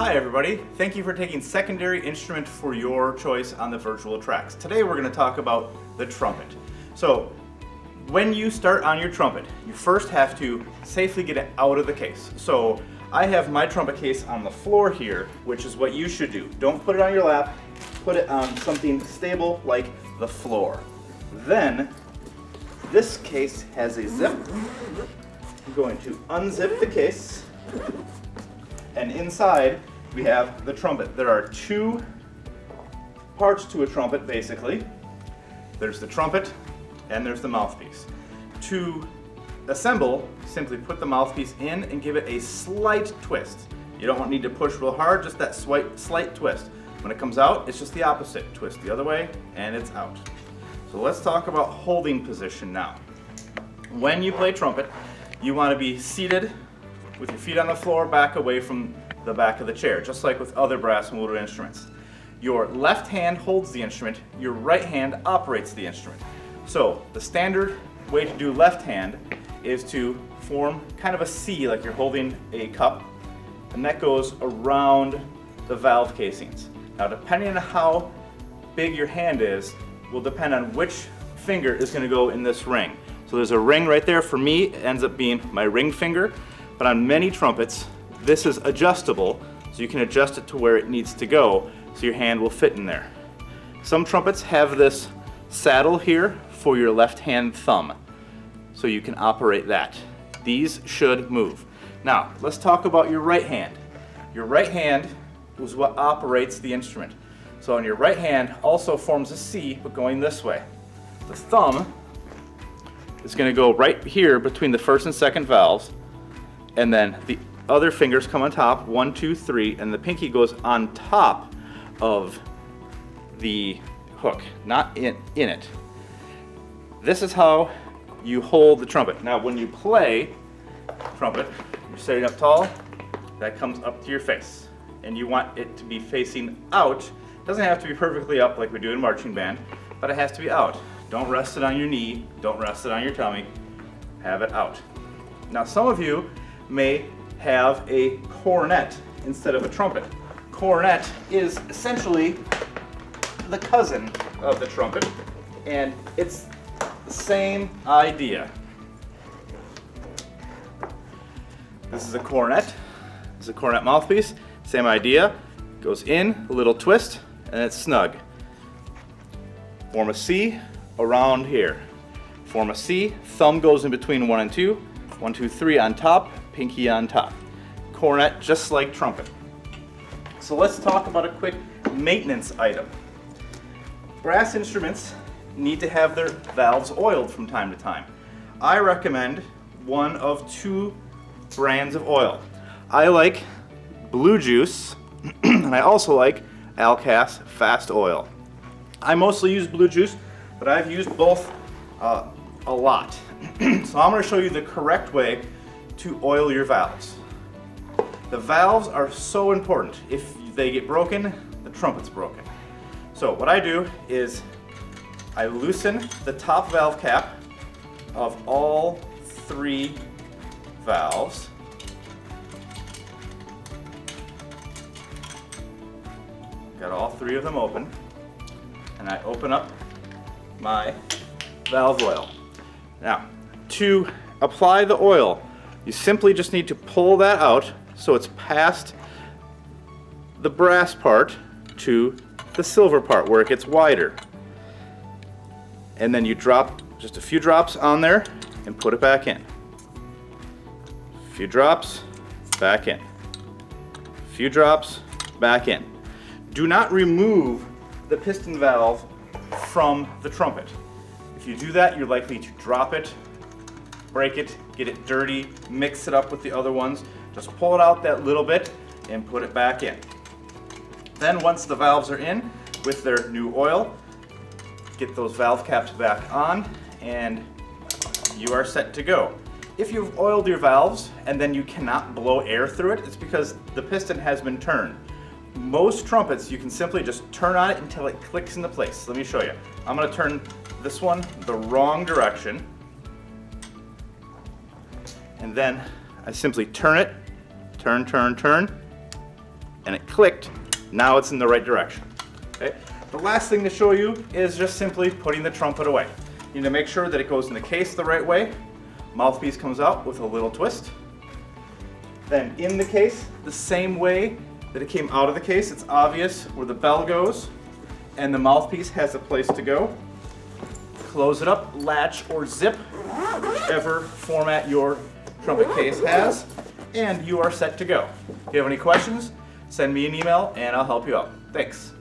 Hi everybody, thank you for taking secondary instrument for your choice on the virtual tracks. Today we're going to talk about the trumpet. So when you start on your trumpet, you first have to safely get it out of the case. So I have my trumpet case on the floor here, which is what you should do. Don't put it on your lap, put it on something stable like the floor. Then this case has a zip. I'm going to unzip the case, and inside we have the trumpet. There are two parts to a trumpet, basically. There's the trumpet and there's the mouthpiece. To assemble, simply put the mouthpiece in and give it a slight twist. You don't need to push real hard, just that slight twist. When it comes out, it's just the opposite. Twist the other way and it's out. So let's talk about holding position now. When you play trumpet, you want to be seated with your feet on the floor, back away from the back of the chair, just like with other brass and wood instruments. Your left hand holds the instrument, your right hand operates the instrument. So the standard way to do left hand is to form kind of a C, like you're holding a cup, and that goes around the valve casings. Now depending on how big your hand is, will depend on which finger is going to go in this ring. So there's a ring right there. For me, it ends up being my ring finger, but on many trumpets, this is adjustable, so you can adjust it to where it needs to go, so your hand will fit in there. Some trumpets have this saddle here for your left hand thumb, so you can operate that. These should move. Now, let's talk about your right hand. Your right hand is what operates the instrument. So on your right hand also forms a C, but going this way. The thumb is going to go right here between the first and second valves, and then the other fingers come on top, 1, 2, 3, and the pinky goes on top of the hook, not in it. This is how you hold the trumpet. Now when you play trumpet, you're sitting up tall, that comes up to your face, and you want it to be facing out. It doesn't have to be perfectly up like we do in marching band, but it has to be out. Don't rest it on your knee, don't rest it on your tummy, have it out. Now some of you may have a cornet instead of a trumpet. Cornet is essentially the cousin of the trumpet, and it's the same idea. This is a cornet. This is a cornet mouthpiece. Same idea. Goes in, a little twist, and it's snug. Form a C around here. Form a C, thumb goes in between 1 and 2, 1, 2, 3 on top, pinky on top. Cornet, just like trumpet. So let's talk about a quick maintenance item. Brass instruments need to have their valves oiled from time to time. I recommend one of two brands of oil. I like Blue Juice, and I also like Alcas Fast Oil. I mostly use Blue Juice, but I've used both a lot. So I'm going to show you the correct way to oil your valves. The valves are so important. If they get broken, the trumpet's broken. So what I do is I loosen the top valve cap of all 3 valves. Got all 3 of them open, and I open up my valve oil. Now, to apply the oil, you simply just need to pull that out so it's past the brass part to the silver part where it gets wider. And then you drop just a few drops on there and put it back in. A few drops, back in. A few drops, back in. Do not remove the piston valve from the trumpet. If you do that, you're likely to drop it, break it, get it dirty, mix it up with the other ones. Just pull it out that little bit and put it back in. Then once the valves are in with their new oil, get those valve caps back on and you are set to go. If you've oiled your valves and then you cannot blow air through it, it's because the piston has been turned. Most trumpets, you can simply just turn on it until it clicks into place. Let me show you. I'm going to turn this one the wrong direction, and then I simply turn it, turn, and it clicked, now it's in the right direction. Okay? The last thing to show you is just simply putting the trumpet away. You need to make sure that it goes in the case the right way. Mouthpiece comes out with a little twist. Then in the case, the same way that it came out of the case, it's obvious where the bell goes and the mouthpiece has a place to go. Close it up, latch or zip, whichever format your trumpet case has, and you are set to go. If you have any questions, send me an email and I'll help you out. Thanks.